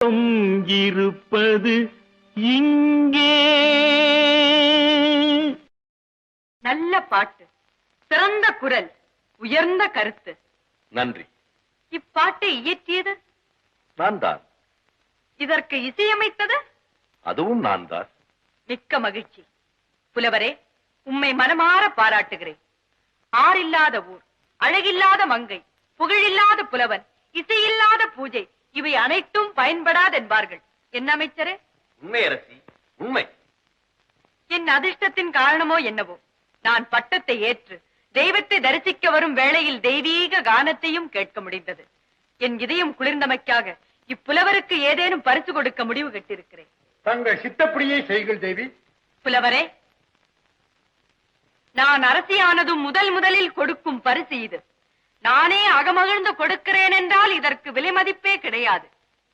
இருப்பது இங்கே. நல்ல பாட்டு, சிறந்த குரல், உயர்ந்த கருத்து. நன்றி. இப்பாட்டை இயற்றியது நான் தான். இதற்கு இசையமைத்தது அதுவும் நான் தான். மிக்க மகிழ்ச்சி. புலவரே, உம்மை மனமாற பாராட்டுகிறேன். ஆறில்லாத ஊர், அழகில்லாத மங்கை, புகழில்லாத புலவன், இசையில்லாத பூஜை, இவை அனைத்தும் பயன்படாதென்பார்கள். என்ன அமைச்சரே? உண்மை அரசி, உண்மை. என் அதிர்ஷ்டத்தின் காரணமோ என்னவோ, நான் பட்டத்தை ஏற்று தெய்வத்தை தரிசிக்க வரும் வேளையில் தெய்வீக கானத்தையும் கேட்க முடிந்தது. என் இதயம் குளிர்ந்தமைக்காக இப்புலவருக்கு ஏதேனும் பரிசு கொடுக்க முடிவு கட்டிருக்கிறேன். தங்கள் சித்தப்படியே செய்கள் தேவி. புலவரே, நான் அரசியானதும் முதலில் கொடுக்கும் பரிசு இது. நானே அகமகிழ்ந்து கொடுக்கிறேன் என்றால் இதற்கு விலை மதிப்பே கிடையாது.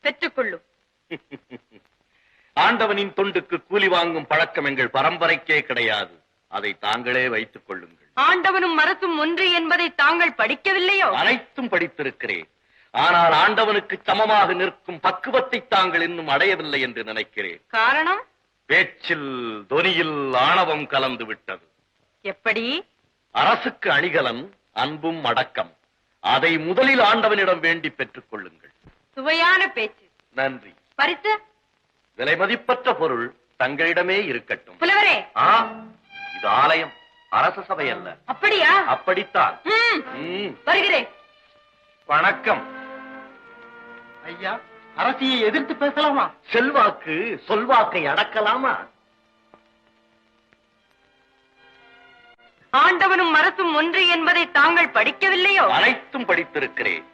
பெற்றுக்கொள்ளும். ஆண்டவனின் தொண்டுக்கு கூலி வாங்கும் பழக்கம் எங்கள் பரம்பரைக்கே கிடையாது. அதை தாங்களே வைத்துக் கொள்ளுங்கள். ஆண்டவனும் அரசும் ஒன்று என்பதை தாங்கள் படிக்கவில்லையோ? அனைத்தும் படித்திருக்கிறேன். ஆனால் ஆண்டவனுக்கு சமமாக நிற்கும் பக்குவத்தை தாங்கள் இன்னும் அடையவில்லை என்று நினைக்கிறேன். காரணம்? பேச்சில் தொனியில் ஆணவம் கலந்து விட்டது. எப்படி? அரசுக்கு அணிகலன் அன்பும் அடக்கம். அதை முதலில் ஆண்டவனிடம் வேண்டி பெற்றுக் கொள்ளுங்கள். சுவையான பேச்சு. நன்றி. பரிசு? விலை மதிப்பற்ற பொருள் தங்களிடமே இருக்கட்டும். புலவரே, இது ஆலயம், அரச சபை அல்ல. அப்படியா? அப்படித்தான். வருகிறேன். வணக்கம் ஐயா, அரசியை எதிர்த்து பேசலாமா? செல்வாக்கு சொல்வாக்கை அடக்கலாமா? ஆண்டவனும் அரசும் ஒன்று என்பதை தாங்கள் படிக்கவில்லையோ? அனைத்தும் படித்திருக்கிறேன்.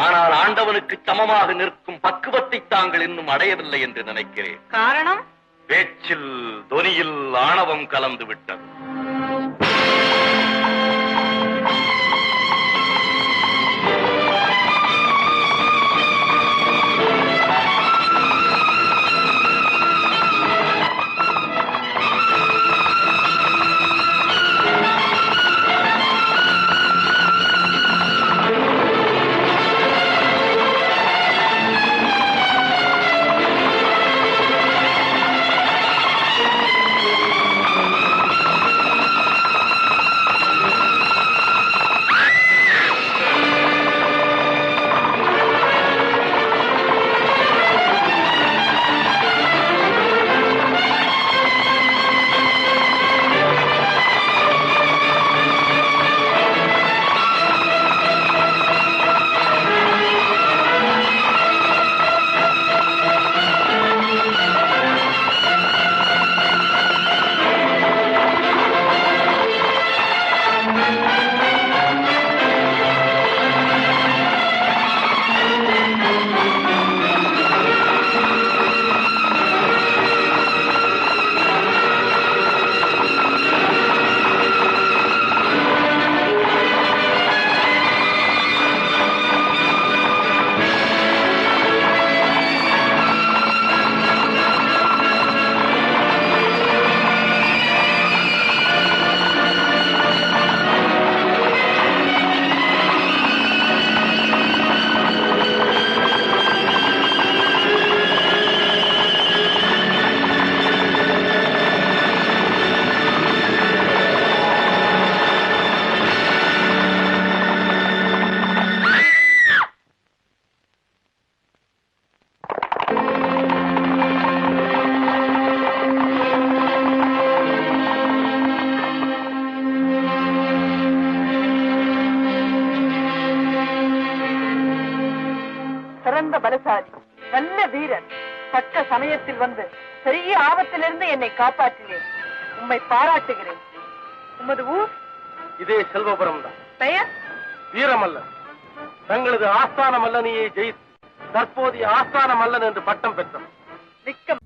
ஆனால் ஆண்டவனுக்கு சமமாக நிற்கும் பக்குவத்தை தாங்கள் இன்னும் அடையவில்லை என்று நினைக்கிறேன். காரணம்? பேச்சில் தொனியில் ஆணவம் கலந்து விட்டது. பலசாலி, நல்ல வீரர், தக்க சமயத்தில் வந்து பெரிய ஆபத்திலிருந்து என்னை காப்பாற்றினேன். உம்மை பாராட்டுகிறேன். உமது ஊர்? இதே செல்வபுரம் தான். பெயர்? வீரமல்லன். தங்களது ஆஸ்தான மல்லனியை ஜெயித்து தற்போதைய ஆஸ்தான மல்லன் என்று பட்டம் பெற்றோம். மிக்க